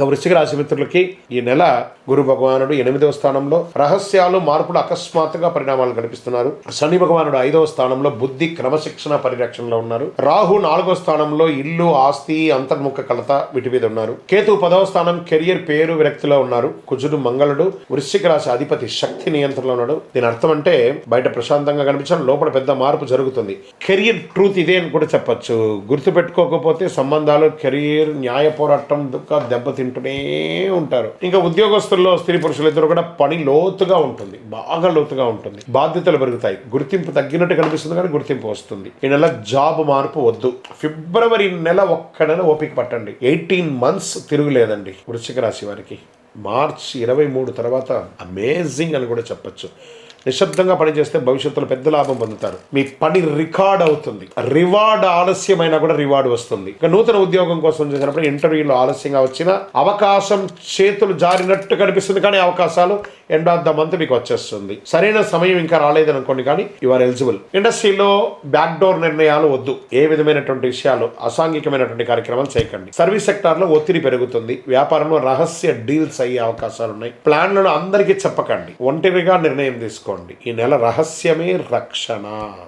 ఇక వృశ్చిక రాశి మిత్రులకి ఈ నెల గురు భగవానుడు 8వ స్థానంలో, రహస్యాలు మార్పులు అకస్మాత్తుగా పరిణామాలు కనిపిస్తున్నారు. శని భగవానుడు 5వ స్థానంలో బుద్ధి క్రమశిక్షణ పరిరక్షణలో ఉన్నారు. రాహు 4వ స్థానంలో ఇల్లు ఆస్తి అంతర్ముఖ కలత వీటి మీద ఉన్నారు. కేతు 10వ స్థానం కెరియర్ పేరు విరక్తిలో ఉన్నారు. కుజుడు మంగళుడు వృశ్చిక రాశి అధిపతి శక్తి నియంత్రణలో ఉన్నాడు. దీని అర్థం అంటే బయట ప్రశాంతంగా కనిపించడం, లోపల పెద్ద మార్పు జరుగుతుంది. కెరియర్ ట్రూత్ ఇదే అని కూడా చెప్పచ్చు. గుర్తుపెట్టుకోకపోతే సంబంధాలు, కెరియర్, న్యాయ పోరాటం దెబ్బతింటూనే ఉంటారు. ఇంకా ఉద్యోగస్తుల్లో స్త్రీ పురుషులిద్దరూ కూడా పని లోతుగా ఉంటుంది, బాగా లోతుగా ఉంటుంది. బాధ్యతలు పెరుగుతాయి. గుర్తింపు తగ్గినట్టు కనిపిస్తుంది కానీ గుర్తింపు వస్తుంది. ఈ నెల జాబ్ మార్పు వద్దు. ఫిబ్రవరి నెల ఒక్క నెల ఓపిక పట్టండి. 18 months తిరుగులేదండి వృశ్చిక రాశి వారికి. మార్చ్ 23 తర్వాత అమేజింగ్ అని కూడా చెప్పచ్చు. నిశ్శబ్దంగా పనిచేస్తే భవిష్యత్తులో పెద్ద లాభం పొందుతారు. మీ పని రికార్డ్ అవుతుంది. రివార్డ్ ఆలస్యమైనా కూడా రివార్డ్ వస్తుంది. ఇక నూతన ఉద్యోగం కోసం చేసినప్పుడు ఇంటర్వ్యూలో ఆలస్యంగా వచ్చిన అవకాశం చేతులు జారినట్టు కనిపిస్తుంది, కానీ అవకాశాలు ఎండ్ ఆఫ్ ద మంత్ మీకు వచ్చేస్తుంది. సరైన సమయం ఇంకా రాలేదని అనుకోండి, కానీ యు ఆర్ ఎలిజిబుల్. ఇండస్ట్రీలో బ్యాక్ డోర్ నిర్ణయాలు వద్దు. ఏ విధమైనటువంటి విషయాలు, అసాంఘికమైనటువంటి కార్యక్రమాలు చేయకండి. సర్వీస్ సెక్టార్ లో ఒత్తిడి పెరుగుతుంది. వ్యాపారంలో రహస్య డీల్స్ అయ్యే అవకాశాలు ఉన్నాయి. ప్లాన్లను అందరికీ చెప్పకండి. ఒంటరిగా నిర్ణయం తీసుకోండి. ఈ నెల రహస్యమే రక్షణ.